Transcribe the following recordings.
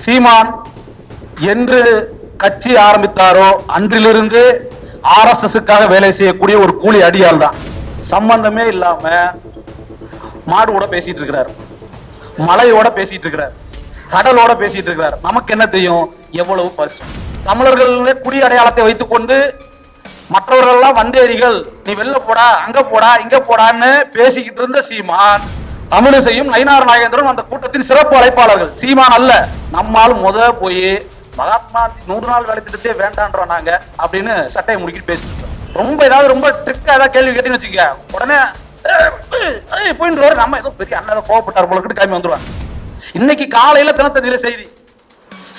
சீமான் என்று கட்சி ஆரம்பித்தாரோ அன்றிலிருந்து ஆர்எஸ்எஸ்க்காக வேலை செய்யக்கூடிய ஒரு கூலி அடியால் தான். சம்பந்தமே இல்லாம மாடுவோட பேசிட்டு இருக்கிறார், மலையோட பேசிட்டு இருக்கிறார், கடலோட பேசிட்டு இருக்கிறார். நமக்கு என்ன தெரியும் எவ்வளவு பரிசு. தமிழர்கள் குடி அடையாளத்தை வைத்துக் கொண்டு மற்றவர்கள் எல்லாம் வந்தேரிகள், நீ வெளில போடா, அங்க போடா, இங்க போடான்னு பேசிக்கிட்டு இருந்த சீமான், தமிழிசையும் நயினார் நாகேந்திரன் அந்த கூட்டத்தின் சிறப்பு அழைப்பாளர்கள். சீமான் அல்ல. நம்மால் போய் மகாத்மா 100 நாள் வேலை திட்டத்தே வேண்டான்றோம் நாங்க அப்படின்னு சட்டையை முடிக்கிட்டு பேசிட்டு ரொம்ப ஏதாவது ரொம்ப ட்ரிக்கா ஏதாவது கேள்வி கேட்டுன்னு வச்சுக்க, உடனே போயிட்டு நம்ம ஏதோ பெரிய அண்ணன் கோவப்பட்டார் போல கிளம்பி வந்துருவாங்க. இன்னைக்கு காலையில தினத்தந்தியில செய்தி,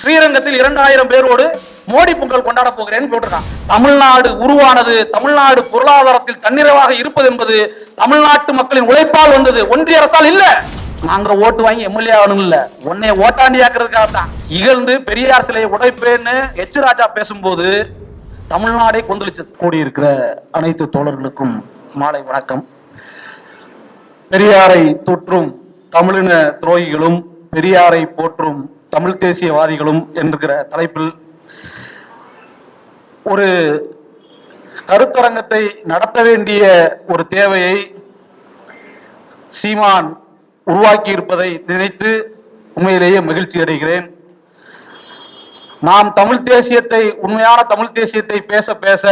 ஸ்ரீரங்கத்தில் 2000 பேரோடு மோடி பொங்கல் கொண்டாட போகிறேன்னு போட்டிருக்கான். தமிழ்நாடு உருவானது, தமிழ்நாடு பொருளாதாரத்தில் தன்னிறைவாக இருப்பது என்பது தமிழ்நாட்டு மக்களின் உழைப்பால் வந்தது, ஒன்றிய அரசால் இல்ல. நாங்க ஓட்டு வாங்கி எம்எல்ஏ ஆகணும் இல்ல, உன்னைய ஓட்டாண்டி ஆக்குறதுக்காக தான். இகழ்ந்து பெரியார் சிலையை உடைப்பேன்னு எச் ராஜா பேசும்போது தமிழ்நாடே கொந்தளிச்சது. கூடியிருக்கிற அனைத்து தோழர்களுக்கும் மாலை வணக்கம். பெரியாரை தூற்றும் தமிழின துரோகிகளும் பெரியாரை போற்றும் தமிழ் தேசியவாதிகளும் என்கிற தலைப்பில் ஒரு கருத்தரங்கத்தை நடத்த வேண்டிய ஒரு தேவையை சீமான் உருவாக்கி இருப்பதை நினைத்து உண்மையிலேயே மகிழ்ச்சி அடைகிறேன். நாம் தமிழ் தேசியத்தை, உண்மையான தமிழ் தேசியத்தை பேச பேச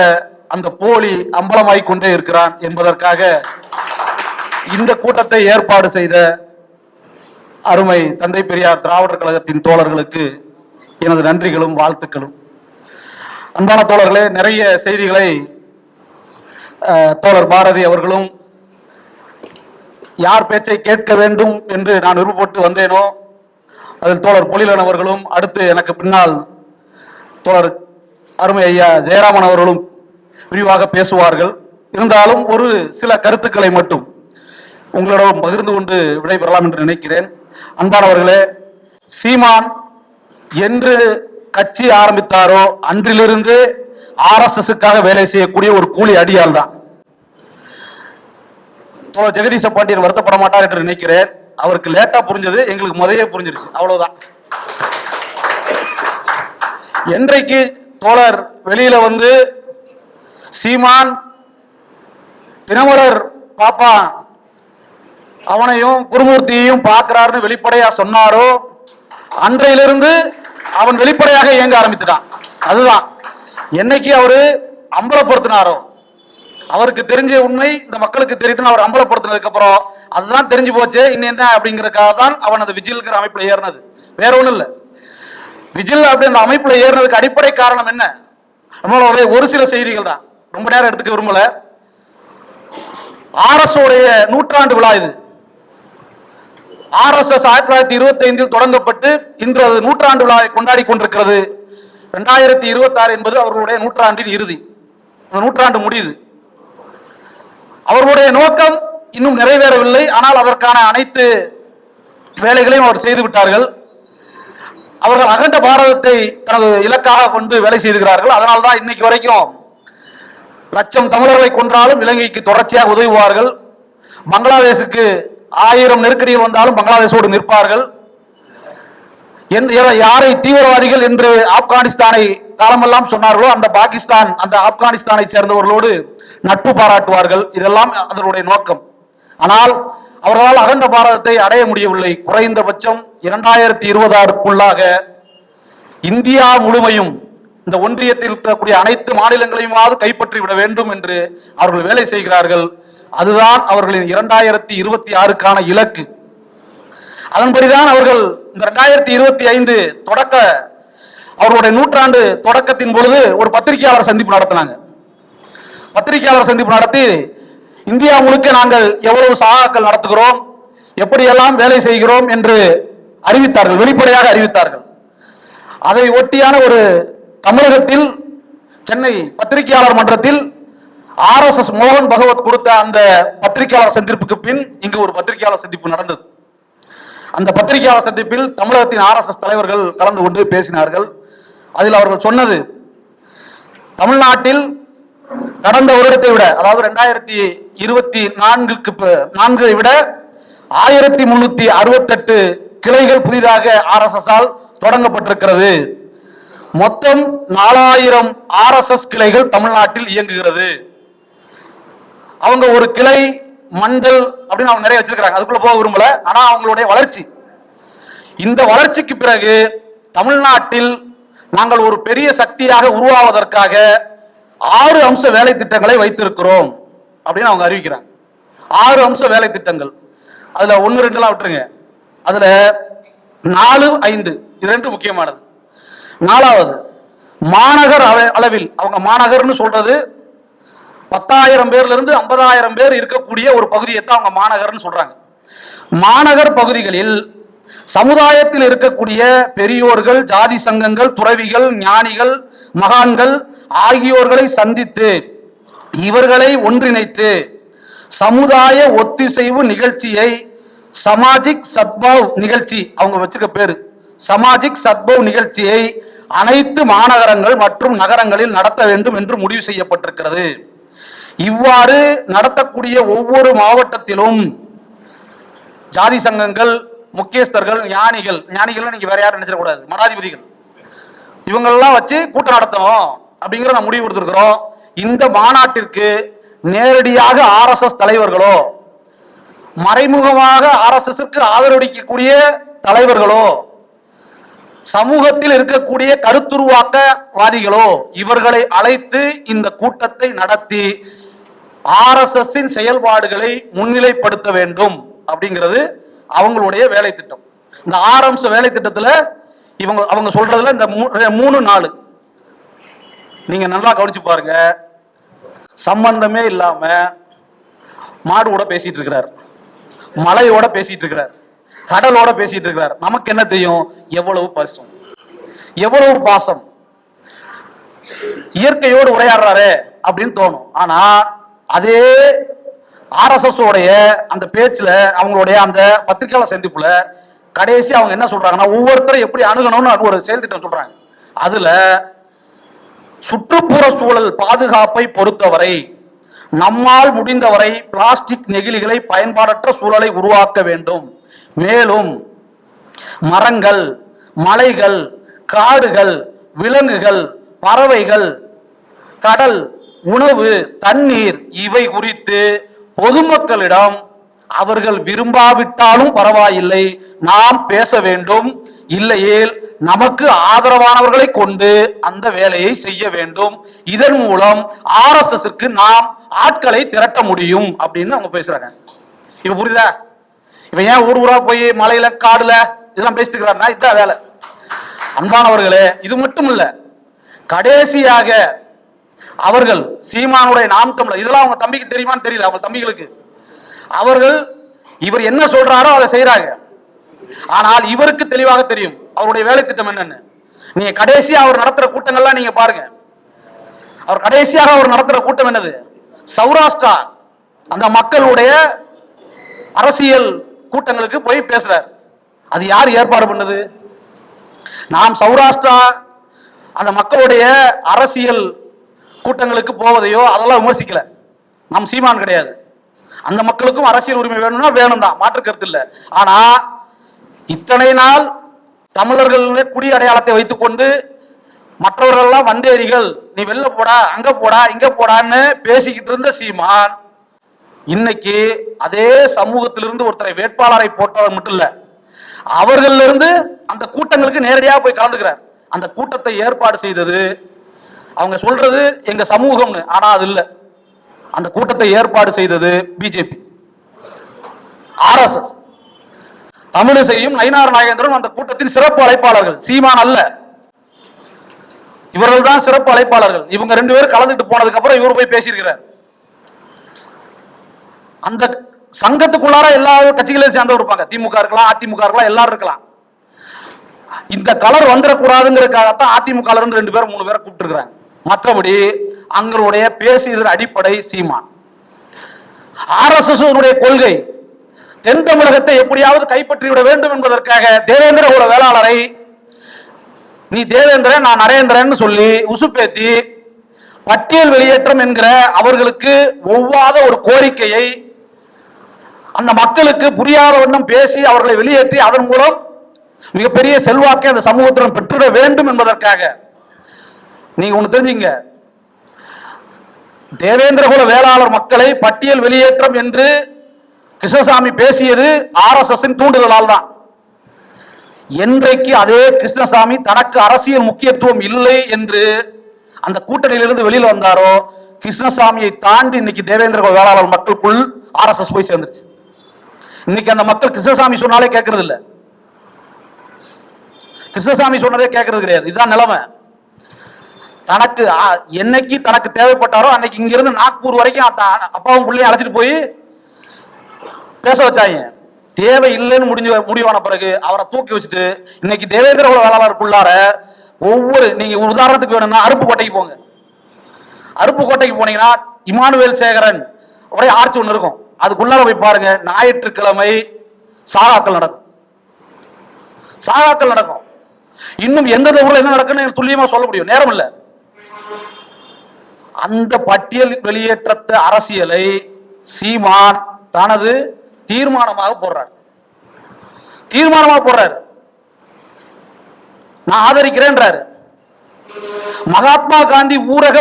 அந்த போலி அம்பலமாய் கொண்டே இருக்கிறான் என்பதற்காக இந்த கூட்டத்தை ஏற்பாடு செய்த அருமை தந்தை பெரியார் திராவிடர் கழகத்தின் தோழர்களுக்கு எனது நன்றிகளும் வாழ்த்துக்களும். அன்பான தோழர்களே, நிறைய செய்திகளை தோழர் பாரதி அவர்களும் யார் பேச்சை கேட்க வேண்டும் என்று நான் விருப்பப்பட்டு வந்தேனோ அதில் தோழர் பொலிலன் அவர்களும், அடுத்து எனக்கு பின்னால் தோழர் அருமை ஐயா ஜெயராமன் அவர்களும் விரிவாக பேசுவார்கள். இருந்தாலும் ஒரு சில கருத்துக்களை மட்டும் உங்களிடம் பகிர்ந்து கொண்டு விடைபெறலாம் என்று நினைக்கிறேன். அன்பானவர்களே, சீமான் என்று கட்சி ஆரம்பித்தாரோ அன்றிலிருந்து ஆர்எஸ்எஸ்க்காக வேலை செய்யக்கூடிய ஒரு கூலி அடியால் தான். தோழர் ஜெகதீச பாண்டியன் வருத்தப்பட மாட்டார் என்று நினைக்கிறேன். அவருக்கு லேட்டா புரிஞ்சது, எங்களுக்கு முதலே புரிஞ்சிருச்சு, அவ்வளவுதான். என்றைக்கு தோழர் வெளியில வந்து சீமான் தினமலர் பாப்பா அவனையும் குருமூர்த்தியையும் பார்க்கிறாருன்னு வெளிப்படையா சொன்னாரோ அன்றையிலிருந்து அவன் வெளிப்படையாக இயங்க ஆரம்பித்துட்டான். அதுதான் என்னைக்கு அவரு அம்பலப்படுத்தினாரோ, அவருக்கு தெரிஞ்ச உண்மை இந்த மக்களுக்கு தெரியும், அவர் அம்பலப்படுத்தினதுக்கு அப்புறம் அதுதான் தெரிஞ்சு போச்சு. இன்னும் என்ன அப்படிங்கிறதுக்காக தான் அவன் அந்த விஜில்ங்கிற அமைப்புல ஏறினது, வேற ஒண்ணும் இல்ல. விஜில் அப்படி அந்த அமைப்புல ஏறினதுக்கு அடிப்படை காரணம் என்ன? நம்மளோட ஒரு சில செய்திகள் தான், ரொம்ப நேரம் எடுத்துக்க விரும்பல. ஆர்எஸ் உடைய நூற்றாண்டு விழா இது. ஆர்எஸ்எஸ் 1925 தொடங்கப்பட்டு இன்று அது நூற்றாண்டு விழாவை கொண்டாடி கொண்டிருக்கிறது. 2026 என்பது அவர்களுடைய நூற்றாண்டின் இறுதி, நூற்றாண்டு முடியுது. அவர்களுடைய நோக்கம் இன்னும் நிறைவேறவில்லை, ஆனால் அதற்கான அனைத்து வேலைகளையும் அவர் செய்து விட்டார்கள். அவர்கள் அகண்ட பாரதத்தை தனது இலக்காக கொண்டு வேலை செய்திருக்கிறார்கள். அதனால்தான் இன்னைக்கு வரைக்கும் லட்சம் தமிழர்களை கொன்றாலும் இலங்கைக்கு தொடர்ச்சியாக உதவுவார்கள். பங்களாதேஷுக்கு 1000 நெருக்கடிகள் வந்தாலும் பங்களாதேஷோடு நிற்பார்கள். யாரை தீவிரவாதிகள் என்று ஆப்கானிஸ்தானை காலமெல்லாம் சொன்னார்களோ அந்த பாகிஸ்தான், அந்த ஆப்கானிஸ்தானை சேர்ந்தவர்களோடு நட்பு பாராட்டுவார்கள். இதெல்லாம் அதனுடைய நோக்கம். ஆனால் அவர்களால் அகண்ட பாரதத்தை அடைய முடியவில்லை. குறைந்தபட்சம் 2026க்குள்ளாக இந்தியா முழுமையும், இந்த ஒன்றியத்தில் இருக்கக்கூடிய அனைத்து மாநிலங்களையுமாவது கைப்பற்றி விட வேண்டும் என்று அவர்கள் வேலை செய்கிறார்கள். அதுதான் அவர்களின் 2026க்கான இலக்கு. அதன்படிதான் அவர்கள் இந்த 2025 தொடக்க அவர்களுடைய நூற்றாண்டு தொடக்கத்தின் பொழுது ஒரு பத்திரிகையாளர் சந்திப்பு நடத்தினாங்க. பத்திரிகையாளர் சந்திப்பு நடத்தி இந்தியா முழுக்க நாங்கள் எவ்வளவு சகாக்கள் நடத்துகிறோம், எப்படியெல்லாம் வேலை செய்கிறோம் என்று அறிவித்தார்கள், வெளிப்படையாக அறிவித்தார்கள். அதை ஒட்டியான ஒரு தமிழகத்தில் சென்னை பத்திரிகையாளர் மன்றத்தில் ஆர்எஸ்எஸ் மோகன் பகவத் கொடுத்த அந்த பத்திரிகையாளர் சந்திப்புக்கு பின் இங்கு ஒரு பத்திரிகையாளர் சந்திப்பு நடந்தது. அந்த பத்திரிகையாளர் சந்திப்பில் தமிழகத்தின் ஆர்எஸ்எஸ் தலைவர்கள் கலந்து கொண்டு பேசினார்கள். அதில் அவர்கள் சொன்னது, தமிழ்நாட்டில் கடந்த வருடத்தை விட, அதாவது 2024 விட 1368 கிளைகள் புதிதாக RSS ஆல் தொடங்கப்பட்டிருக்கிறது. மொத்தம் 4000 RSS கிளைகள் தமிழ்நாட்டில் இயங்குகிறது. அவங்க ஒரு கிளை மண்டல் அப்படின்னு அவங்க நிறைய வச்சிருக்காங்க, அதுக்குள்ள போக விரும்பல. ஆனா அவங்களுடைய வளர்ச்சி, இந்த வளர்ச்சிக்கு பிறகு தமிழ்நாட்டில் நாங்கள் ஒரு பெரிய சக்தியாக உருவாவதற்காக 6 அம்ச வேலை திட்டங்களை வைத்திருக்கிறோம் அப்படின்னு அவங்க அறிவிக்கிறாங்க. 6 அம்ச வேலை திட்டங்கள். அதுல 1, 2 விட்டுருங்க. அதுல 4, 5 இது 2 முக்கியமானது. 4வது மாநகர் அளவில், அவங்க மாநகர்னு சொல்றது 10,000 பேர்ல இருந்து 50,000 பேர் இருக்கக்கூடிய ஒரு பகுதியை தான் அவங்க மாநகர்னு சொல்றாங்க. மாநகர் பகுதிகளில் சமுதாயத்தில் இருக்கக்கூடிய பெரியோர்கள், ஜாதி சங்கங்கள், துறவிகள், ஞானிகள், மகான்கள் ஆகியோர்களை சந்தித்து இவர்களை ஒன்றிணைத்து சமுதாய ஒத்திசைவு நிகழ்ச்சியை சமாஜிக் சத்பாவ் நிகழ்ச்சி, அவங்க வச்சிருக்க பேரு சமாஜிக் சத்பாவ் நிகழ்ச்சியை அனைத்து மாநகரங்கள் மற்றும் நகரங்களில் நடத்த வேண்டும் என்று முடிவு செய்யப்பட்டிருக்கிறது. இவ்வாறு நடத்தக்கூடிய ஒவ்வொரு மாவட்டத்திலும் ஜாதி சங்கங்கள், முக்கியஸ்தர்கள், ஞானிகள் நீங்க வேற யாரும் நினைச்சிடக்கூடாது, மடாதிபதிகள், இவங்களெல்லாம் வச்சு கூட்டம் நடத்தணும் அப்படிங்கிற நான் முடிவு கொடுத்திருக்கிறோம். இந்த மாநாட்டிற்கு நேரடியாக RSS தலைவர்களோ மறைமுகமாக RSSக்கு ஆதரவளிக்கக்கூடிய தலைவர்களோ சமூகத்தில் இருக்கக்கூடிய கருத்துருவாக்கவாதிகளோ இவர்களை அழைத்து இந்த கூட்டத்தை நடத்தி RSSின் செயல்பாடுகளை முன்னிலைப்படுத்த வேண்டும் அப்படிங்கிறது அவங்களுடைய வேலை திட்டம். இந்த 6 அம்ச வேலை திட்டத்துல அவங்க சொல்றதுல இந்த 3, 4 நீங்க நல்லா கவனிச்சு பாருங்க. சம்பந்தமே இல்லாம மாடுவோட பேசிட்டு இருக்கிறார், மலையோட பேசிட்டு இருக்கிறார், கடலோட பேசிட்டு இருக்கிறார். நமக்கு என்ன தெரியும் எவ்வளவு பரிசம், எவ்வளவு பாசம், இயற்கையோடு உரையாடுறாரு அப்படின்னு தோணும். ஆனா அதே RSS உடைய அந்த பேச்சுல, அவங்களுடைய அந்த பத்திரிகையாளர் சந்திப்புல கடைசி அவங்க என்ன சொல்றாங்கன்னா, ஒவ்வொருத்தரும் எப்படி அணுகணும்னு ஒரு செயல் திட்டம் சொல்றாங்க. அதுல சுற்றுப்புற சூழல் பாதுகாப்பை பொறுத்தவரை நம்மால் முடிந்தவரை பிளாஸ்டிக் நெகிழிகளை பயன்பாடற்ற சூழலை உருவாக்க வேண்டும். மேலும் மரங்கள், மலைகள், காடுகள், விலங்குகள், பறவைகள், கடல், உணவு, தண்ணீர் இவை குறித்து பொதுமக்களிடம் அவர்கள் விரும்பாவிட்டாலும் பரவாயில்லை நாம் பேச வேண்டும். இல்லையேல் நமக்கு ஆதரவானவர்களை கொண்டு அந்த வேலையை செய்ய வேண்டும். இதன் மூலம் RSSக்கு நாம் ஆட்களை திரட்ட முடியும் அப்படின்னு அவங்க பேசுறாங்க. இப்ப புரியுதா? இப்ப ஏன் ஊரா போய் மலையில காடுல இதெல்லாம் பேசிட்டு இருக்கிறாருன்னா இதுதான் வேலை. அன்பானவர்களே, இது மட்டும் இல்ல, கடைசியாக அவர்கள் சீமானுடைய நாம் தமிழர், இதெல்லாம் அவங்க தம்பிக்கு தெரியுமான்னு தெரியல, அவங்க தம்பிகளுக்கு அவர்கள் இவர் என்ன சொல்றாரோ அதை செய்யறாங்க. ஆனால் இவருக்கு தெளிவாக தெரியும் அவருடைய வேலை திட்டம் என்னன்னு. நீங்க கடைசியா அவர் நடத்துற கூட்டங்கள்லாம் நீங்க பாருங்க. அவர் கடைசியாக அவர் நடத்துற கூட்டம் என்னது? சௌராஷ்டிரா அந்த மக்களுடைய அரசியல் கூட்டங்களுக்கு போய் பேசுறார். அது யார் ஏற்பாடு பண்ணது? நாம் சௌராஷ்டிரா அந்த மக்களுடைய அரசியல் கூட்டங்களுக்கு போவதையோ அதெல்லாம் விமர்சிக்கல. நம் சீமான் கிடையாது. அந்த மக்களுக்கும் அரசியல் உரிமை வேணும்னா வேணும் தான், மாற்று கருத்து இல்லை. ஆனா இத்தனை நாள் தமிழர்கள் குடி அடையாளத்தை வைத்துக் கொண்டு மற்றவர்கள் எல்லாம் வந்தேரிகள், நீ வெளில போடா, அங்க போடா, இங்க போடான்னு பேசிக்கிட்டு இருந்த சீமான் இன்னைக்கு அதே சமூகத்திலிருந்து ஒருத்தரை வேட்பாளரை போட்டவர் மட்டும் இல்ல, அவர்கள் இருந்து அந்த கூட்டங்களுக்கு நேரடியாக போய் கலந்துக்கிறார். அந்த கூட்டத்தை ஏற்பாடு செய்தது அவங்க சொல்றது எங்க சமூகம்னு, ஆனா அது இல்ல. அந்த கூட்டத்தை ஏற்பாடு செய்தது பிஜேபி, RSS. தமிழிசையும் நயினார் நாகேந்திரன் அந்த கூட்டத்தின் சிறப்பு அழைப்பாளர்கள், சீமான் அல்ல. இவர்கள் தான் சிறப்பு அழைப்பாளர்கள். இவங்க 2 பேரும் கலந்துட்டு போனதுக்கு அப்புறம் இவர் போய் பேசியிருக்கிறார். அந்த சங்கத்துக்குள்ளார எல்லா கட்சிகளையும் சேர்ந்தவர் இருப்பாங்க. திமுக இருக்கலாம், அதிமுக இருக்கலாம், எல்லாரும் இருக்கலாம். இந்த கலர் வந்துடக்கூடாதுங்கிறதுக்காகத்தான் அதிமுக இருந்து 2 பேரும் 3 பேரை கூப்பிட்டு இருக்கிறாங்க. மற்றபடி அங்களுடைய பேசியதன் அடிப்படை சீமான். RSS கொள்கை தென் தமிழகத்தை எப்படியாவது கைப்பற்றிவிட வேண்டும் என்பதற்காக தேவேந்திர குல வேளாளரை நீ தேவேந்திரன் நான் நரேந்திரன் சொல்லி உசுப்பேத்தி பட்டியல் வெளியேற்றம் என்கிற அவர்களுக்கு ஒவ்வாத ஒரு கோரிக்கையை அந்த மக்களுக்கு புரியாத வண்ணம் பேசி அவர்களை வெளியேற்றி அதன் மூலம் மிகப்பெரிய செல்வாக்கை அந்த சமூகத்திடம் பெற்றுட வேண்டும் என்பதற்காக. நீங்க ஒண்ணு தெரிஞ்சுங்க, தேவேந்திரகுல வேளாளர் மக்களை பட்டியல் வெளியேற்றம் என்று கிருஷ்ணசாமி பேசியது RSS தூண்டுதலால் தான். என்றைக்கு அதே கிருஷ்ணசாமி தனக்கு அரசியல் முக்கியத்துவம் இல்லை என்று அந்த கூட்டணியிலிருந்து வெளியில் வந்தாரோ, கிருஷ்ணசாமியை தாண்டி இன்னைக்கு தேவேந்திரகுல வேளாளர் மக்களுக்குள் RSS போய் சேர்ந்துருச்சு. இன்னைக்கு அந்த மக்கள் கிருஷ்ணசாமி சொன்னாலே கேட்கறது இல்லை, கிருஷ்ணசாமி சொன்னதே கேட்கறது கிடையாது. இதுதான் நிலைமை. தனக்கு என்னைக்கு தனக்கு தேவைப்பட்டாரோ அன்னைக்கு இங்கிருந்து நாக்பூர் வரைக்கும் அப்பாவும் பிள்ளையும் அழைச்சிட்டு போய் பேச வச்சாங்க. தேவை இல்லைன்னு முடிவான பிறகு அவரை தூக்கி வச்சுட்டு இன்னைக்கு தேவேந்திரகுல வேளாளருக்குள்ளார ஒவ்வொரு, நீங்க உதாரணத்துக்கு வேணும்னா அருப்புக்கோட்டைக்கு போங்க. அருப்புக்கோட்டைக்கு போனீங்கன்னா இமானுவேல் சேகரன் ஒரே ஆர்ச்சி ஒன்று இருக்கும், அதுக்குள்ளார போய் பாருங்க. ஞாயிற்றுக்கிழமை சாகாக்கள் நடக்கும், சாகாக்கள் நடக்கும். இன்னும் எந்தெந்த ஊர்ல என்ன நடக்குன்னு துல்லியமா சொல்ல முடியும், நேரம் இல்லை. அந்த பட்டியல் வெளியேற்றத்த அரசியலை சீமான் தனது தீர்மானமாக போடுறார், தீர்மானமாக போடுறார். நான் ஆதரிக்கிறேன்றாரு. மகாத்மா காந்தி ஊரக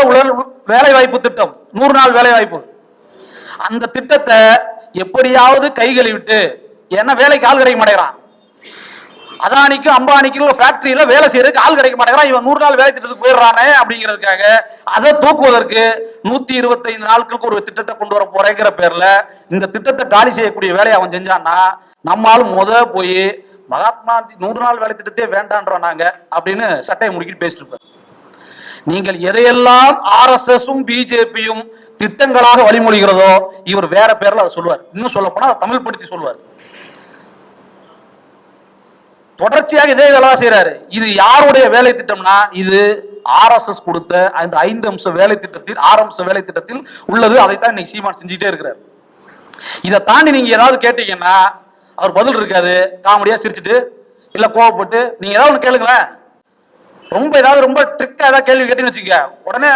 வேலை வாய்ப்பு திட்டம், 100 நாள் வேலை வாய்ப்பு, அந்த திட்டத்தை எப்படியாவது கைகளை விட்டு, என்ன வேலைக்கு ஆள் கிடைக்க மாட்டேங்கிறான், அதானிக்கும் அம்பானிக்கும் ஃபேக்டரியில வேலை செய்யறதுக்கு ஆள் கிடைக்க மாட்டேங்கிறான், இவன் 100 நாள் வேலை திட்டத்துக்கு போயிடுறானே அப்படிங்கிறதுக்காக அதை தூக்குவதற்கு 125 நாட்களுக்கு ஒரு திட்டத்தை கொண்டு வர போறேங்கிற பேர்ல இந்த திட்டத்தை காலி செய்யக்கூடிய வேலையை அவன் செஞ்சான்னா, நம்மால் போய் மகாத்மா 100 நாள் வேலை திட்டத்தையே வேண்டான்றோம் நாங்க அப்படின்னு சட்டையை முடிக்கிட்டு பேசிட்டு இருப்பார். நீங்கள் எதையெல்லாம் RSSும் பிஜேபியும் திட்டங்களாக வழிமொழிகிறதோ இவர் வேற பேர்ல அதை சொல்லுவார். இன்னும் சொல்ல போனா தமிழ் படுத்தி சொல்லுவார். தொடர்ச்சியாக இதே வேலை செய்யறாரு. இது யாருடைய வேலை திட்டம்னா, இது RSS கொடுத்த அந்த 5 அம்ச வேலை திட்டத்தில் 6 அம்ச வேலை திட்டத்தில் உள்ளது. அதைத்தான் இன்னைக்கு சீமான் செஞ்சுட்டே இருக்கிறார். இதை தாண்டி நீங்க ஏதாவது கேட்டீங்கன்னா அவர் பதில் இருக்காது. காமெடியா சிரிச்சுட்டு இல்ல கோவப்பட்டு நீங்க ஏதாவது ஒன்று கேளுங்களேன், ரொம்ப ட்ரிக்கா ஏதாவது கேள்வி கேட்டீங்கன்னு வச்சுக்க, உடனே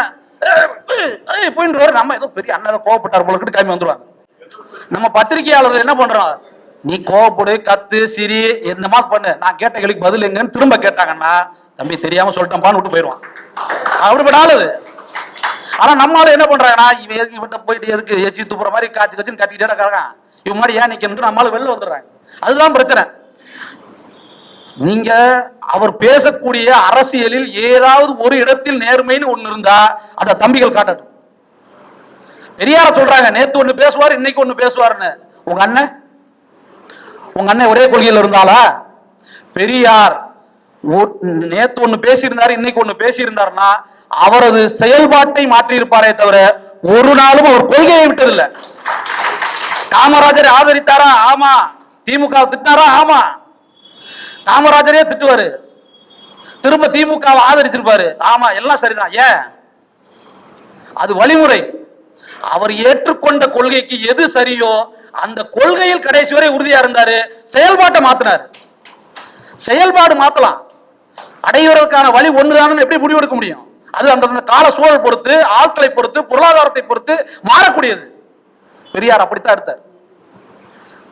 போயிட்டு நம்ம ஏதோ பெரிய அண்ணன் ஏதோ கோவப்பட்டார் போல கிளம்பி வந்துருவாங்க. நம்ம பத்திரிகையாளர்கள் என்ன பண்றோம், நீ கோவப்படு, கத்து, சிரி, இந்த மாதிரி பண்ணு, நான் கேட்ட கேள்விக்கு பதில் எங்கன்னு திரும்ப கேட்டாங்கன்னா தம்பி தெரியாம சொல்லிட்டேன்பான்னு விட்டு போயிடுவான். அப்படிப்பட்ட ஆளு. ஆனா நம்மளால என்ன பண்றாங்கன்னா, இவன்கிட்ட போயிட்டு எதுக்கு எச்சி துப்புற மாதிரி காய்ச்சி கச்சின்னு கத்திக்கிட்டே இருக்காங்க, இவன் மாதிரி ஏன் நிக்கணும் நம்மளால வெளில வந்துடுறாங்க. அதுதான் பிரச்சனை. நீங்க அவர் பேசக்கூடிய அரசியலில் ஏதாவது ஒரு இடத்தில் நேர்மைன்னு ஒண்ணு இருந்தா அதை தம்பிகள் காட்டட்டும். பெரியார சொல்றாங்க, நேத்து ஒண்ணு பேசுவார் இன்னைக்கு ஒண்ணு பேசுவாருன்னு. உங்க அண்ணன் ஒரே கொள்கையில் இருந்தாலா? பெரியார் நேத்து ஒண்ணு பேசியிருந்தாரு இன்னைக்கு ஒண்ணு பேசியிருந்தாருன்னா அவரது செயல்பாட்டை மாற்றி இருப்பாரே தவிர ஒரு நாளும் அவர் கொள்கையை விட்டதில்லை. காமராஜரை ஆதரித்தாரா? ஆமா. திமுக திட்டினாரா? ஆமா. காமராஜரே திட்டுவாரு, திரும்ப திமுகவை ஆதரிச்சிருப்பாரு. ஆமா, எல்லாம் சரிதான். ஏன்? அது வழிமுறை. அவர் ஏற்றுக்கொண்ட கொள்கைக்கு எது சரியோ அந்த கொள்கையில் கடைசி வரை உறுதியா இருந்தாரு. செயல்பாட்டை மாத்தினார். செயல்பாடு மாத்தலாம், அடைவதற்கான வழி ஒண்ணுதான் எப்படி முடிவெடுக்க முடியும்? அது அந்த கால சூழல் பொறுத்து, ஆட்களை பொறுத்து, பொருளாதாரத்தை பொறுத்து மாறக்கூடியது. பெரியார் அப்படித்தான் இருந்தார்.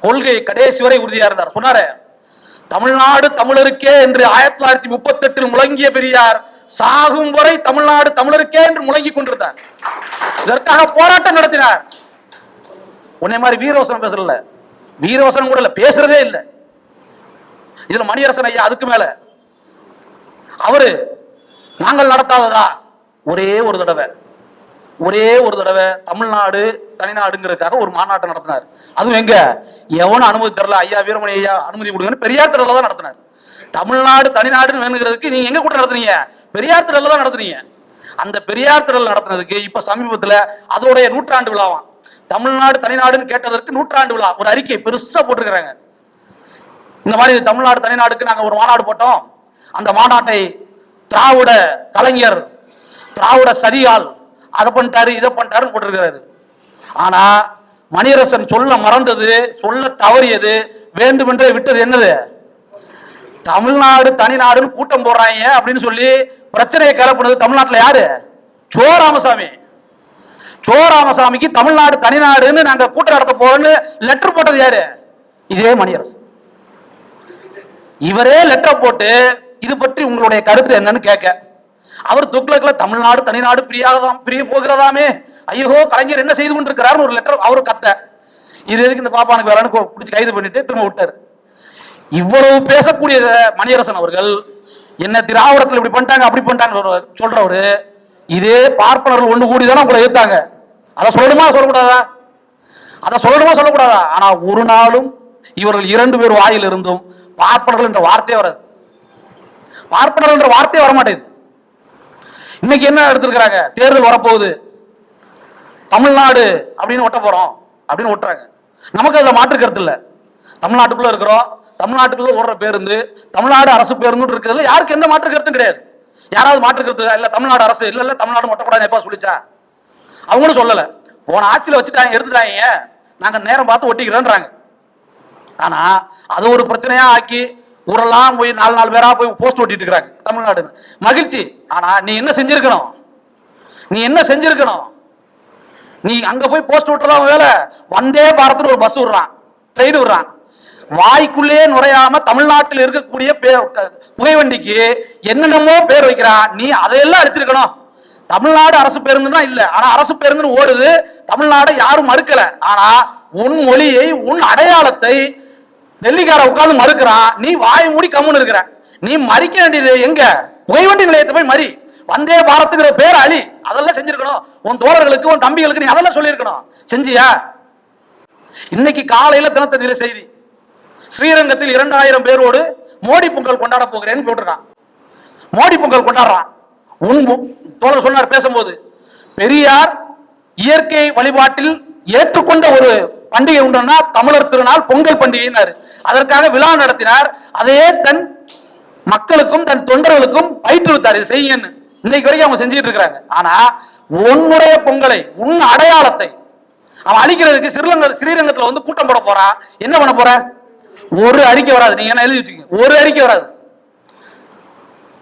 கொள்கை கடைசி வரை உறுதியா இருந்தார். சொன்னாரு, தமிழ்நாடு தமிழருக்கே என்று 1938 முழங்கிய பெரியார் சாகும் வரை தமிழ்நாடு தமிழருக்கே என்று முழங்கி கொண்டிருந்தார். இதற்காக போராட்டம் நடத்தினார். உன்னை மாதிரி வீரவசனம் பேசல, வீரவசனம் கூட இல்ல, பேசுறதே இல்லை. இதுல மணியரசன் ஐயா அதுக்கு மேல அவரு நாங்கள் நடத்தாததா ஒரே ஒரு தடவை தமிழ்நாடு தனிநாடுங்கிறதுக்காக ஒரு மாநாட்டை நடத்தினார். அதுவும் எங்க, எவனும் அனுமதி தரல. ஐயா வீரமணி ஐயா அனுமதி கொடுங்கன்னு பெரியார் திடல்ல தான் நடத்தினார். தமிழ்நாடு தனிநாடுன்னு வேணுங்கிறதுக்கு நீங்க எங்க கூட நடத்துனீங்க? பெரியார் திடல்ல தான் நடத்துனீங்க. அந்த பெரியார் திடல் நடத்தினதுக்கு இப்ப சமீபத்துல அதோடைய 100ஆண்டு விழாவாம். தமிழ்நாடு தனிநாடுன்னு கேட்டதற்கு 100ஆண்டு விழா ஒரு அறிக்கை பெருசா போட்டிருக்கிறாங்க. இந்த மாதிரி தமிழ்நாடு தனிநாடுக்கு நாங்க ஒரு மாநாடு போட்டோம், அந்த மாநாட்டை திராவிட கலைஞர் திராவிட சதியால் அதை பண்ணிட்டாரு இதை பண்ணிட்டாருன்னு போட்டிருக்கிறாரு. ஆனா மணியரசன் சொல்ல மறந்தது, சொல்ல தவறியது, வேண்டுமென்றே விட்டது என்னது? தமிழ்நாடு தனிநாடுன்னு கூட்டம் போடுறாங்க அப்படின்னு சொல்லி பிரச்சனையை கிளப்புனது தமிழ்நாட்டில் யாரு? சோ ராமசாமி. சோ ராமசாமிக்கு தமிழ்நாடு தனிநாடுன்னு நாங்க கூட்டம் நடத்த போறோம்னு லெட்டர் போட்டது யாரு? இதே மணியரசன். இவரே லெட்டர் போட்டு இது பற்றி உங்களுடைய கருத்து என்னன்னு கேட்க, அவர் துக்ளக்ல தமிழ்நாடு தனிநாடு பிரிய போகிறதாமே, ஐயோ கலைஞர் என்ன செய்து கொண்டிருக்கிறார் ஒரு லெட்டர் அவரு கத்த. இது எதுக்கு இந்த பாப்பானுக்கு வேலைன்னு பிடிச்சி கைது பண்ணிட்டு திரும்ப விட்டார். இவ்வளவு பேசக்கூடிய மணியரசன் அவர்கள் என்ன திராவிடத்தில் இப்படி பண்ணிட்டாங்க அப்படி பண்ணிட்டாங்க சொல்றவரு, இதே பார்ப்பனர்கள் ஒன்று கூடி தானே உங்களை எதிர்த்தாங்க. அதை சொல்லணுமா சொல்லக்கூடாதா? அதை சொல்லணுமா சொல்லக்கூடாதா? ஆனா ஒரு நாளும் இவர்கள் 2 பேர் வாயில் இருந்தும் பார்ப்பனர்கள் என்ற வார்த்தையே வராது. பார்ப்பனர்கள் என்ற வார்த்தையே வரமாட்டேங்குது. இன்னைக்கு என்ன எடுத்திருக்கிறாங்க, தேர்தல் வரப்போகுது, தமிழ்நாடு அப்படின்னு ஒட்ட போறோம் அப்படின்னு ஒட்டுறாங்க. நமக்கு அதுல மாற்று கருத்து இல்லை. தமிழ்நாட்டுக்குள்ள இருக்கிறோம், தமிழ்நாட்டுக்குள்ள ஓடுற பேருந்து தமிழ்நாடு அரசு பேருந்து இருக்கிறதுல யாருக்கு எந்த மாற்று கருத்தும் கிடையாது. யாராவது மாற்று கருத்து இல்ல தமிழ்நாடு அரசு இல்ல தமிழ்நாடு ஒட்டக்கூடாது எப்ப சொல்லிச்சா? அவங்களும் சொல்லல. போன ஆட்சியில வச்சுட்டாங்க, எடுத்துட்டாங்க, நாங்க நேரம் பார்த்து ஒட்டிக்கிறோன்றாங்க. ஆனா அது ஒரு பிரச்சனையா ஆக்கி ஊரெல்லாம் போய் 4 பேரா போய் போஸ்ட் ஒட்டிட்டு இருக்கிறாங்க தமிழ்நாடு. மகிழ்ச்சி. ஆனா நீ என்ன செஞ்சிருக்கணும்? நீ என்ன செஞ்சிருக்கணும்? நீ அங்க போய் போஸ்ட் விட்டுறதா வேலை. வந்தே பாரத்தில் ஒரு பஸ் விடுறான், ட்ரெயின் விடுறான், வாய்க்குள்ளே நுழையாம தமிழ்நாட்டில் இருக்கக்கூடிய புகைவண்டிக்கு என்னென்னமோ பேர் வைக்கிறான். நீ அதையெல்லாம் அடிச்சிருக்கணும். தமிழ்நாடு அரசு பேருந்துனா இல்ல, ஆனா அரசு பேருந்து ஓடுது, தமிழ்நாடு யாரும் மறுக்கல. ஆனா உன் மொழியை உன் அடையாளத்தை டெல்லிக்கார உட்கார்ந்து மறுக்கிறான். நீ வாய் மூடி கம்முன்னு இருக்கிற. நீ மறிக்க வேண்டியது எங்க? புகைவண்டி நிலையத்தை போய் மறி. வந்தே பாரத்துங்கிற பேர் அழி. அதெல்லாம் செஞ்சிருக்கணும். உன் தோழர்களுக்கு உன் தம்பிகளுக்கு நீ அதெல்லாம் சொல்லியிருக்கணும். செஞ்சியா? இன்னைக்கு காலையில தினத்தந்தியில செய்தி, ஸ்ரீரங்கத்தில் 2000 பேரோடு மோடி பொங்கல் கொண்டாட போகிறேன்னு போட்டிருக்கான். மோடி பொங்கல் கொண்டாடுறான். உன் தோழர் சொன்னார் பேசும்போது, பெரியார் இயற்கை வழிபாட்டில் ஏற்றுக்கொண்ட ஒரு பண்டிகை உண்டுன்னா தமிழர் திருநாள் பொங்கல் பண்டிகைனாரு. அதற்காக விழா நடத்தினார். அதையே தன் மக்களுக்கும் தன் தொண்டர்களுக்கும் பயிற்றுவித்தார், இது செய்யுங்கன்னு. இன்னைக்கு வரைக்கும் அவங்க செஞ்சுட்டு இருக்கிறாங்க. ஆனா உன்னுடைய பொங்கலை உன் அடையாளத்தை அவன் அழிக்கிறதுக்கு ஸ்ரீரங்கத்துல வந்து கூட்டம் போட போறான். என்ன பண்ண போற? ஒரு அறிக்கை வராது. நீங்க என்ன எழுதி வச்சுக்கீங்க, ஒரு அறிக்கை வராது,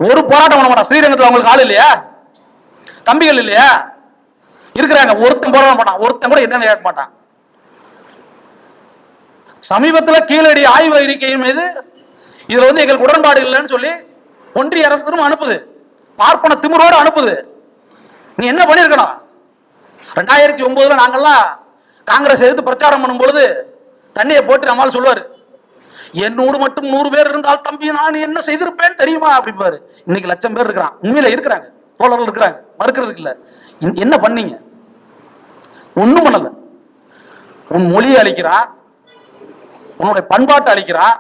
ஒரு போராட்டம் பண்ண மாட்டான். ஸ்ரீரங்கத்தில் அவங்களுக்கு ஆள் இல்லையா? தம்பிகள் இல்லையா? இருக்கிறாங்க. ஒருத்தன் போராட்டம் பண்ணான், ஒருத்தன் கூட என்ன கேட்க மாட்டான். சமீபத்தில் கீழடி ஆய்வு அறிக்கையின் மீது இதுல வந்து எங்களுக்கு உடன்பாடு இல்லைன்னு சொல்லி ஒன்றிய அரசு திரும்ப அனுப்புது, பார்ப்பன திமிரோடு அனுப்புது. நீ என்ன பண்ணிருக்கணும்? 2009 நாங்கெல்லாம் காங்கிரஸ் எதிர்த்து பிரச்சாரம் பண்ணும் பொழுது தண்ணியை போட்டு நம்மால் சொல்லுவாரு, என்னோடு மட்டும் 100 பேர் இருந்தால் தம்பி நான் என்ன செய்திருப்பேன் தெரியுமா அப்படிப்பாரு. இன்னைக்கு 1,00,000 பேர் இருக்கிறான். உண்மையில இருக்கிறாங்க, தோழர்கள் இருக்கிறாங்க, மறுக்கிறதுக்கு இல்ல. என்ன பண்ணீங்க? ஒண்ணும் பண்ணல. உன் மொழியை அழிக்கிறான், உன்னுடைய பண்பாட்டை அழிக்கிறான்,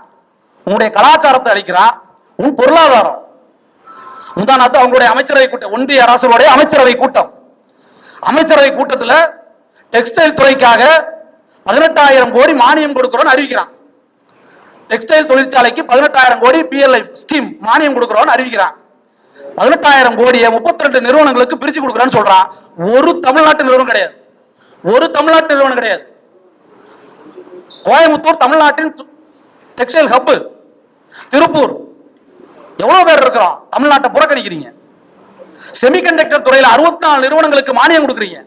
உன்னுடைய கலாச்சாரத்தை அழிக்கிறான், உன் பொருளாதாரம். முந்தானாத்து அவங்களுடைய அமைச்சரவை கூட்டம், ஒன்றிய அரசுடைய அமைச்சரவை கூட்டம், அமைச்சரவை கூட்டத்தில் டெக்ஸ்டைல் துறைக்காக 18,000 கோடி மானியம் கொடுக்கிறோம் அறிவிக்கிறான். டெக்ஸ்டைல் தொழிற்சாலைக்கு 18,000 கோடி PLI ஸ்கீம் மானியம் கொடுக்கிறோம் அறிவிக்கிறான். 18,000 கோடியை 32 நிறுவனங்களுக்கு பிரிச்சு கொடுக்குறான்னு சொல்றான். ஒரு தமிழ்நாட்டு நிறுவனம் கிடையாது, ஒரு தமிழ்நாட்டு நிறுவனம் கிடையாது. கோயம்புத்தூர் தமிழ்நாட்டின் டெக்ஸ்டைல் ஹப், திருப்பூர், எவ்வளவு பேர் இருக்கிறோம்? தமிழ்நாட்டை புறக்கணிக்கிறீங்க. செமிகண்டக்டர் துறையில் 64 நிறுவனங்களுக்கு மானியம் கொடுக்குறீங்க,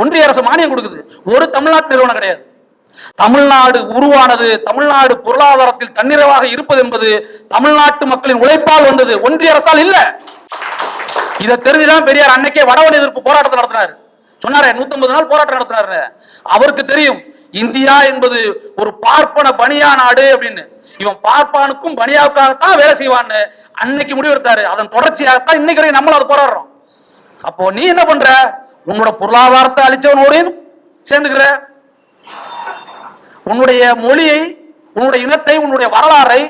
ஒன்றிய அரசு மானியம் கொடுக்குது, ஒரு தமிழ்நாட்டு நிறுவனம் கிடையாது. தமிழ்நாடு உருவானது, தமிழ்நாடு பொருளாதாரத்தில் தன்னிறைவாக இருப்பது என்பது தமிழ்நாட்டு மக்களின் உழைப்பால் வந்தது, ஒன்றிய அரசால் இல்ல. இதை தெரிஞ்சுதான் பெரியார் அன்னைக்கே வடவழி எதிர்ப்பு போராட்டத்தை நடத்தினார். சொன்னாரே 150 நாள் போராட்டம் நடத்தினாரு. அவருக்கு தெரியும் இந்தியா என்பது ஒரு பார்ப்பன பனியா நாடு அப்படின்னு. இவன் பார்ப்பானுக்கும் பனியாவுக்காகத்தான் வேலை செய்வான்னு அன்னைக்கு முடிவெடுத்தாரு. அதன் தொடர்ச்சியாகத்தான் இன்னைக்கு வரைக்கும் நம்மளும் அதை போராடுறோம். அப்போ நீ என்ன பண்ற? உன்னோட பொருளாதாரத்தை அழிச்சவனோடையும் சேர்ந்துக்கிற, உன்னுடைய மொழியை, உன்னுடைய இனத்தை, உன்னுடைய வரலாறை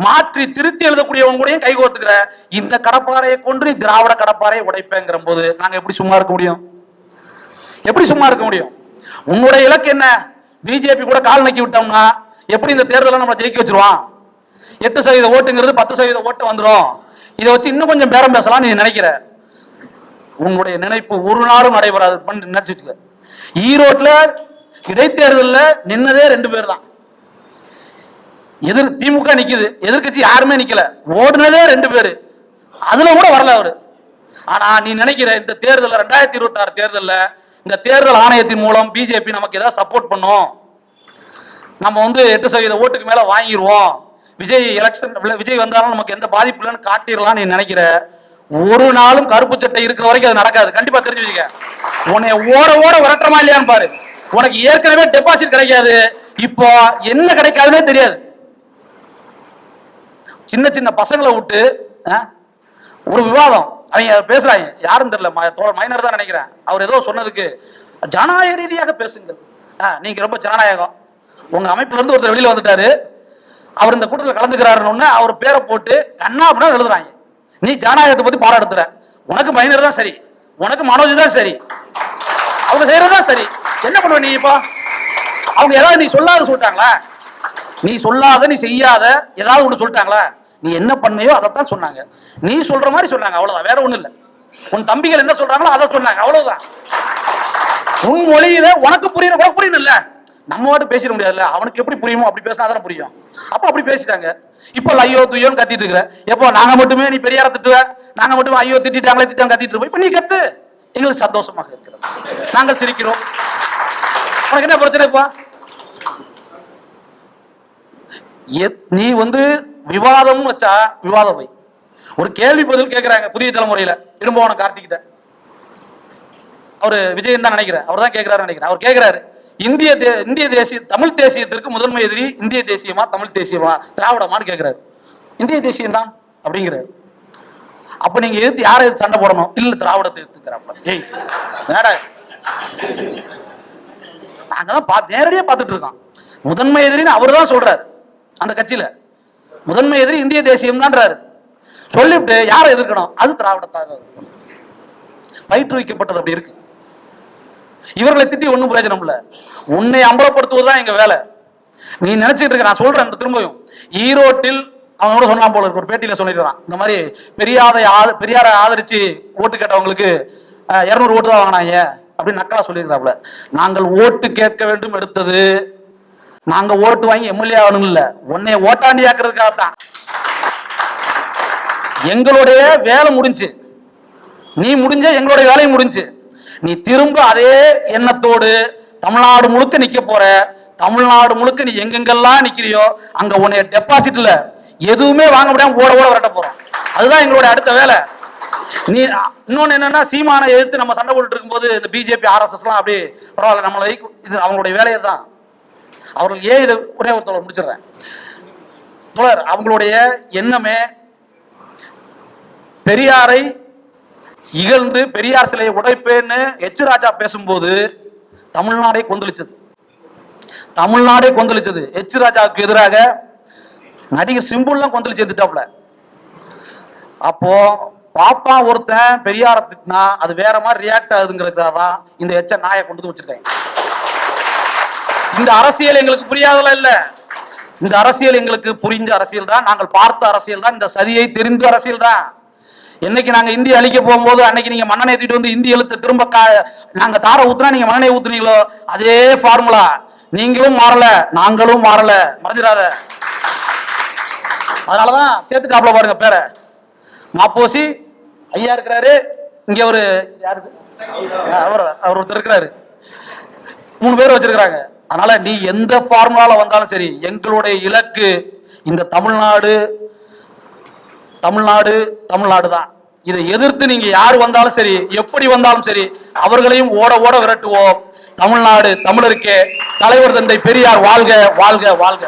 மாற்றி திருத்தி எழுதக்கூடியவங்க கூடயும் கைகோர்த்துக்கிற. இந்த கடப்பாறையை கொண்டு திராவிட கடப்பாறையை உடைப்பேங்கிற போது நாங்க எப்படி சும்மா இருக்க முடியும்? எப்படி சும்மா இருக்க முடியும்? உன்னுடைய இலக்கு என்ன? பிஜேபி கூட கால் நக்கி விட்டோம்னா எப்படி இந்த தேர்தலை நம்ம ஜெயிக்க வச்சிருவான்? 8% ஓட்டுங்கிறது 10% ஓட்டு வந்துடும். இதை வச்சு இன்னும் கொஞ்சம் பேரம் பேசலாம் நீ நினைக்கிற. உன்னுடைய நினைப்பு ஒரு நாளும் நடைபெறாது. நினைச்சு வச்சுக்க. ஈரோட்ல இடைத்தேர்தலில் நின்னதே 2 பேர் தான். திமுக நிக்குது, எதிர்கட்சி யாருமே நிக்கல, ஓடுனதே 2 பேரு, அதுல கூட வரல அவரு. ஆனா நீ நினைக்கிற இந்த தேர்தல் 2026 தேர்தலில் இந்த தேர்தல் ஆணையத்தின் மூலம் பிஜேபி நமக்கு ஏதாவது சப்போர்ட் பண்ணும், நம்ம 8% ஓட்டுக்கு மேல வாங்கிடுவோம், விஜய் வந்தாலும் நமக்கு எந்த பாதிப்பு இல்லைன்னு காட்டிடலாம் நீ நினைக்கிற. ஒரு நாளும் கருப்பு சட்டை இருக்கிற வரைக்கும் அது நடக்காது. கண்டிப்பா தெரிஞ்சு வச்சுக்க. உன்னை ஓட ஓட விரட்டுறமா இல்லையான்னு பாரு. உனக்கு ஏற்கனவே டெபாசிட் கிடைக்காது, இப்போ என்ன கிடைக்காதுன்னே தெரியாது. சின்ன சின்ன பசங்களை விட்டு ஒரு விவாதம் அவங்க பேசுறாங்க, யாரும் தெரியல, மைனர் தான் நினைக்கிறேன். அவர் ஏதோ சொன்னதுக்கு ஜனநாயக ரீதியாக பேசுங்கள், நீங்க ரொம்ப ஜனநாயகம், உங்க அமைப்புல இருந்து ஒருத்தர் வெளியில வந்துட்டாரு, அவர் இந்த கூட்டத்தில் கலந்துக்கிறாருன்னு அவர் பேரை போட்டு கண்ணா அப்படின்னா எழுதுறாங்க. நீ ஜனநாயகத்தை பத்தி பாராட்டுற, உனக்கு மைனர் தான் சரி, உனக்கு மனோஜ் தான் சரி, அவங்க செய்யறதுதான் சரி. என்ன பண்ணுவ நீ? இப்போ அவங்க ஏதாவது நீ சொல்லாத சொல்லிட்டாங்களா? நீ சொல்லாத நீ செய்யாத ஏதாவது ஒன்று சொல்லிட்டாங்களா? நீ என்ன பண்ணையோ அதைத்தான் சொன்னாங்க. நீ சொல்ற மாதிரி சொன்னாங்க, அவ்வளவுதான், வேற ஒண்ணும் இல்லை. உன் தம்பிகள் என்ன சொல்றாங்களோ அதை சொன்னாங்க, அவ்வளவுதான். உன் மொழியில உனக்கு புரியுற உனக்கு புரியணும் இல்ல, நம்ம வாட்டு பேசிட முடியாதுல்ல. அவனுக்கு எப்படி புரியுமோ அப்படி பேசினா தானே புரியும். அப்ப அப்படி பேசிட்டாங்க. இப்போ ஐயோ துயோன்னு கத்திட்டு இருக்கிற. எப்போ நாங்க மட்டுமே நீ பெரியார திட்டுவ, நாங்க மட்டுமே ஐயோ திட்டாங்களே திட்டாங்க கத்திட்டு இருப்போம். இப்ப நீ கத்து, எங்களுக்கு சந்தோஷமாக இருக்கிறது, நாங்கள் சிரிக்கிறோம். உனக்கு என்ன பிரச்சனை? இப்போ நீ விவாதம் வச்சா விவாத வை. ஒரு கேள்வி பதில் கேட்கிறாங்க புதிய தலைமுறையில, இடும்போன கார்த்திகிட்ட, அவரு விஜயன் தான் நினைக்கிறேன், அவர் தான் கேட்கிறாரு நினைக்கிறேன். அவர் கேட்கிறாரு, இந்திய தேசிய தமிழ் தேசியத்திற்கு முதன்மை எதிரி இந்திய தேசியமா தமிழ் தேசியமா திராவிடமான்னு கேட்கிறாரு. இந்திய தேசியம் தான் அப்படிங்கிறாரு. அப்ப நீங்க எதிர்த்து யாரை எதிர்த்து சண்டை போடணும்? இல்ல திராவிடத்தை எதிர்த்துக்கிறாப்ப. ஏய் வேற, நாங்கதான் நேரடியா பார்த்துட்டு இருக்கோம். முதன்மை எதிரின்னு அவர் தான் சொல்றாரு. அந்த கட்சியில முதன்மை எதிரி இந்திய தேசியம் தான்றாரு. சொல்லிவிட்டு யாரை எதிர்க்கணும்? அது திராவிடத்தாக பயிற்றுவிக்கப்பட்டது அப்படி இருக்கு. இவர்களை திட்டி ஒன்றும் பிரயோஜனம் இல்லை. உன்னை அம்பலப்படுத்துவதுதான் எங்க வேலை. நீ நினைச்சிட்டு இருக்க, நான் சொல்றேன் திரும்பவும், ஈரோட்டில் அவங்க கூட சொன்னா போல இருக்கு, ஒரு பேட்டியில சொல்லிடுறான், இந்த மாதிரி பெரியாரை ஆதரிச்சு ஓட்டு கேட்டவங்களுக்கு 200 ஓட்டு தான் வாங்கினாங்க அப்படின்னு நக்கலா சொல்லியிருக்கிறாப்புல. நாங்கள் ஓட்டு கேட்க வேண்டும் எடுத்தது, நாங்க ஓட்டு வாங்கி எம்எல்ஏ ஆகணும் இல்ல, உன்னை ஓட்டாண்டி ஆக்குறதுக்காகத்தான். எங்களுடைய வேலை முடிஞ்சு, நீ முடிஞ்ச எங்களுடைய வேலையும் முடிஞ்சு. நீ திரும்ப அதே எண்ணத்தோடு தமிழ்நாடு முழுக்க நிக்க போற. தமிழ்நாடு முழுக்க நீ எங்கெங்கெல்லாம் நிக்கிறியோ அங்க உன்னை டெபாசிட்ல எதுவுமே வாங்க முடியாம ஓட ஓட விரட்ட போறோம். அதுதான் எங்களுடைய அடுத்த வேலை. நீ இன்னொன்னு என்னன்னா, சீமானை எதிர்த்து நம்ம சண்டை போட்டு இருக்கும்போது இந்த பிஜேபி RSS எல்லாம் அப்படி பரவாயில்ல, நம்மளை இது அவங்களுடைய வேலையை தான். அவர்கள் ஏன் இதை ஒரே ஒருத்தர் முடிச்சிடுறேன் தோழர், அவங்களுடைய எண்ணமே பெரியாரை இகழ்ந்து பெரியார் சிலையை உடைப்பேன்னு ராஜா பேசும்போது தமிழ்நாடே கொந்தளிச்சது. தமிழ்நாடே கொந்தளிச்சது. ராஜாவுக்கு எதிராக நடிகர் சிம்புல்லாம் கொந்தளிச்சு எடுத்துட்டாப்ல. அப்போ பாப்பா ஒருத்தன் பெரியார திட்டினா அது வேற மாதிரி ரியாக்ட் ஆகுதுங்கிறதுக்காக தான் இந்த நாயை கொண்டு வச்சிருக்காங்க. இந்த அரசியல் எங்களுக்கு புரியாதல இல்ல, இந்த அரசியல் எங்களுக்கு புரிஞ்ச அரசியல் தான், நாங்கள் பார்த்த அரசியல் தான், இந்த சதியை தெரிந்த அரசியல் தான். என்னைக்கு நாங்க இந்திய அழிக்க போகும்போது அன்னைக்கு நீங்க மண்ணெண்ணை ஏற்றிட்டு இந்திய எழுத்து திரும்ப நாங்க தார ஊத்துனா நீங்க மண்ணெண்ணை ஊத்துனீங்களோ அதே ஃபார்முலா. நீங்களும் மாறல, நாங்களும் மாறல, மறந்துடாத. அதனாலதான் சேர்த்துட்டாப்ல பாருங்க பேரை. மாப்போசி ஐயா இருக்கிறாரு, இங்க ஒரு யாருக்கு அவர் ஒருத்தர் இருக்கிறாரு, 3 பேர் வச்சிருக்கிறாங்க. அதனால நீ எந்த ஃபார்முலால வந்தாலும் சரி, எங்களுடைய இலக்கு இந்த தமிழ்நாடு தான். இதை எதிர்த்து நீங்க யார் வந்தாலும் சரி, எப்படி வந்தாலும் சரி, அவர்களையும் ஓட ஓட விரட்டுவோம். தமிழ்நாடு தமிழருக்கே, தலைவர் தந்தை பெரியார் வாழ்க வாழ்க வாழ்க.